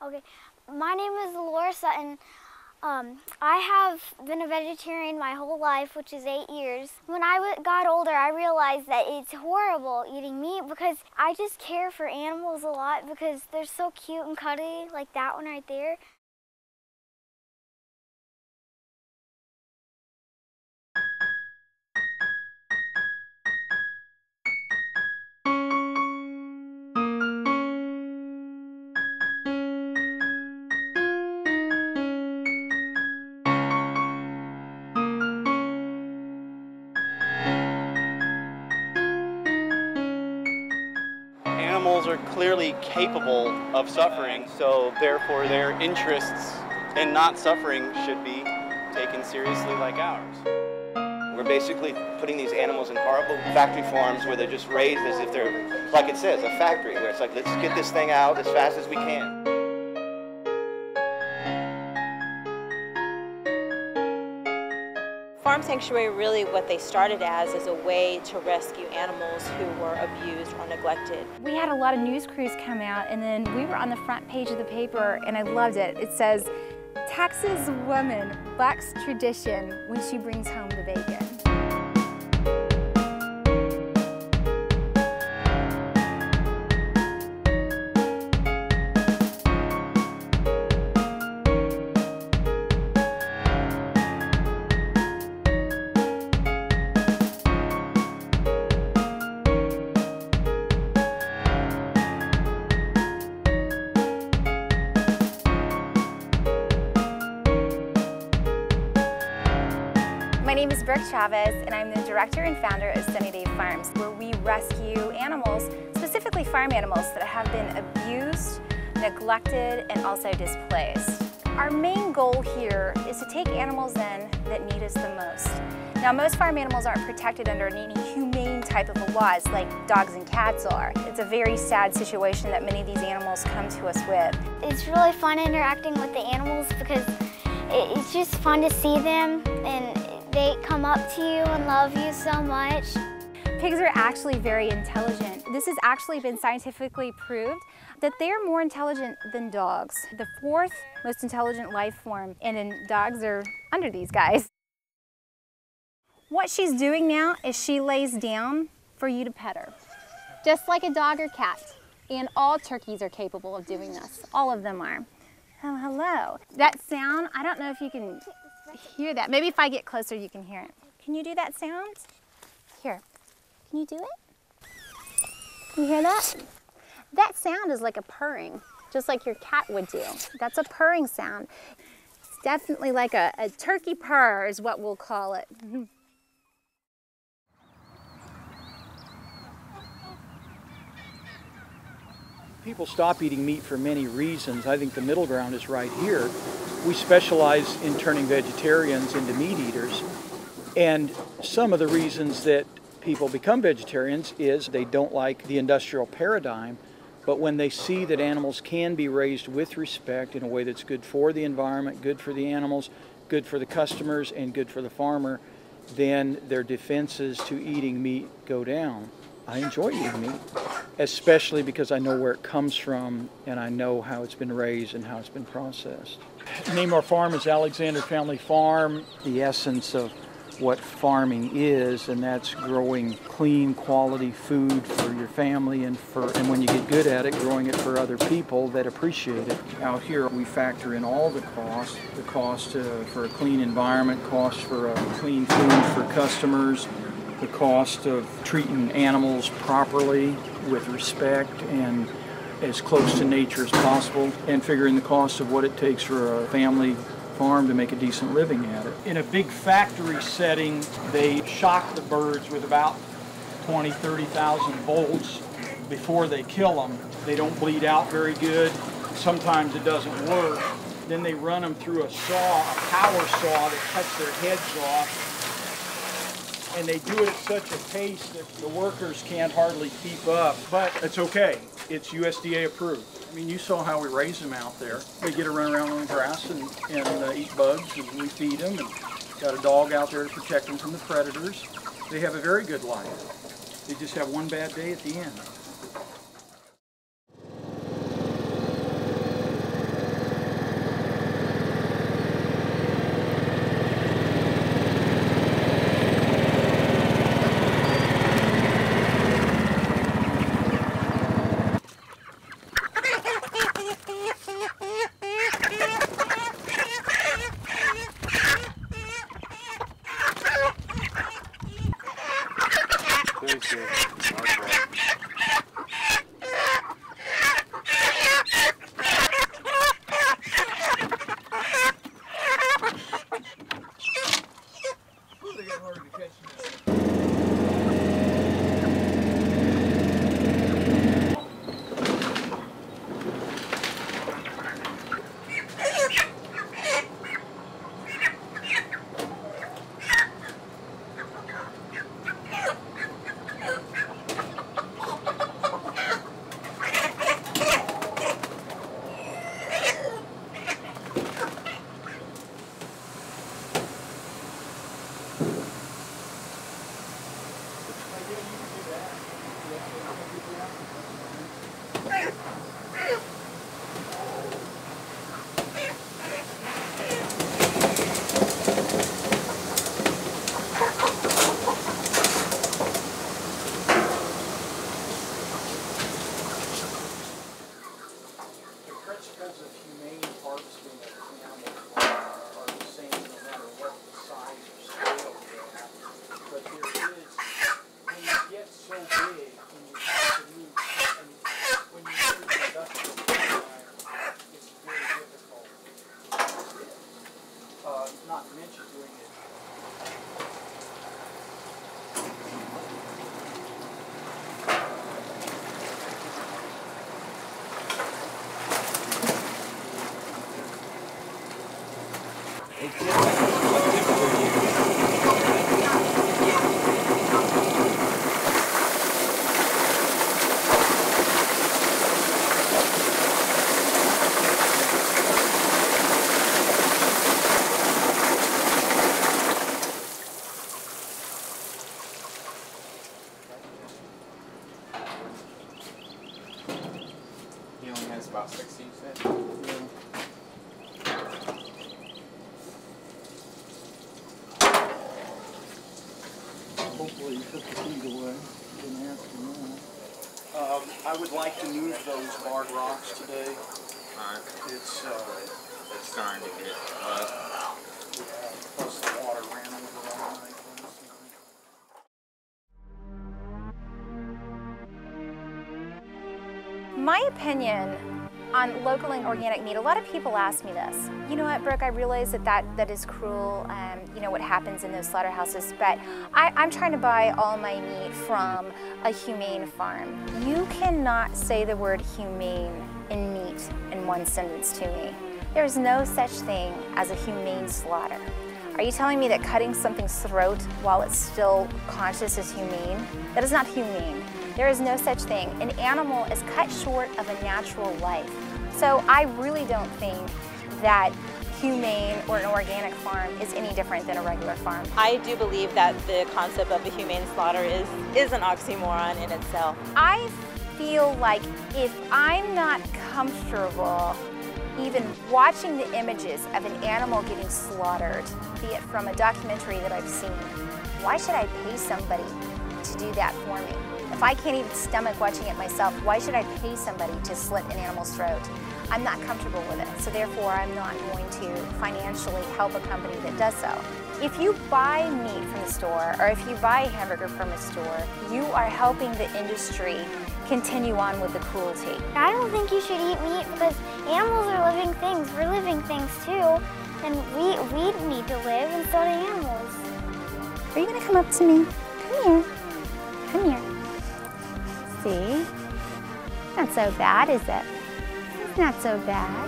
Okay, my name is Laura Sutton. I have been a vegetarian my whole life, which is 8 years. When I got older, I realized that it's horrible eating meat because I just care for animals a lot because they're so cute and cuddly, like that one right there. Animals are clearly capable of suffering, so therefore their interests in not suffering should be taken seriously like ours. We're basically putting these animals in horrible factory farms where they're just raised as if they're, like it says, a factory, where it's like, let's get this thing out as fast as we can. Farm Sanctuary, really what they started as is a way to rescue animals who were abused or neglected. We had a lot of news crews come out, and then we were on the front page of the paper, and I loved it. It says, "Texas woman bucks tradition when she brings home the bacon." My name is Brooke Chavez, and I'm the director and founder of Sunny Day Farms, where we rescue animals, specifically farm animals that have been abused, neglected, and also displaced. Our main goal here is to take animals in that need us the most. Now, most farm animals aren't protected under any humane type of laws like dogs and cats are. It's a very sad situation that many of these animals come to us with. It's really fun interacting with the animals because it's just fun to see them, and they come up to you and love you so much. Pigs are actually very intelligent. This has actually been scientifically proved that they are more intelligent than dogs. The fourth most intelligent life form, and then dogs are under these guys. What she's doing now is she lays down for you to pet her, just like a dog or cat. And all turkeys are capable of doing this. All of them are. Oh, hello. That sound, I don't know if you can hear that. Maybe if I get closer, you can hear it. Can you do that sound? Here, can you do it? Can you hear that? That sound is like a purring, just like your cat would do. That's a purring sound. It's definitely like a turkey purr is what we'll call it. People stop eating meat for many reasons. I think the middle ground is right here. We specialize in turning vegetarians into meat eaters. And some of the reasons that people become vegetarians is they don't like the industrial paradigm. But when they see that animals can be raised with respect in a way that's good for the environment, good for the animals, good for the customers, and good for the farmer, then their defenses to eating meat go down. I enjoy eating meat, especially because I know where it comes from and I know how it's been raised and how it's been processed. The name of our farm is Alexander Family Farm. The essence of what farming is, and that's growing clean, quality food for your family and when you get good at it, growing it for other people that appreciate it. Out here we factor in all the cost for a clean environment, cost for clean food for customers, the cost of treating animals properly with respect and as close to nature as possible, and figuring the cost of what it takes for a family farm to make a decent living at it. In a big factory setting, they shock the birds with about 20,000, 30,000 volts before they kill them. They don't bleed out very good. Sometimes it doesn't work. Then they run them through a power saw that cuts their heads off. And they do it at such a pace that the workers can't hardly keep up. But it's okay. It's USDA approved. I mean, you saw how we raise them out there. They get to run around on the grass and eat bugs, and we feed them. And got a dog out there to protect them from the predators. They have a very good life. They just have one bad day at the end. principles of humane harvesting of animals are the same no matter what the size or scale they're at. But there is, when you get so big, when you have to move, and when you enter the industrial paradigm, it's very difficult. Not to mention doing it. He only has about 60, you said? Hopefully you took the feet away. Didn't have to know. I would like to move those barred rocks today. Alright. It's Starting to get plus the water ran over all night. My opinion on local and organic meat, a lot of people ask me this. You know what, Brooke, I realize that is cruel, you know, what happens in those slaughterhouses, but I'm trying to buy all my meat from a humane farm. You cannot say the word humane in meat in one sentence to me. There's no such thing as a humane slaughter. Are you telling me that cutting something's throat while it's still conscious is humane? That is not humane. There is no such thing. An animal is cut short of a natural life. So I really don't think that humane or an organic farm is any different than a regular farm. I do believe that the concept of a humane slaughter is an oxymoron in itself. I feel like if I'm not comfortable even watching the images of an animal getting slaughtered, be it from a documentary that I've seen, why should I pay somebody to do that for me? If I can't even stomach watching it myself, why should I pay somebody to slit an animal's throat? I'm not comfortable with it, so therefore I'm not going to financially help a company that does so. If you buy meat from the store, or if you buy a hamburger from a store, you are helping the industry continue on with the cruelty. I don't think you should eat meat because animals are living things. We're living things too. And we need to live and so do animals. Are you gonna come up to me? Come here. Come here. See? Not so bad, is it? It's not so bad.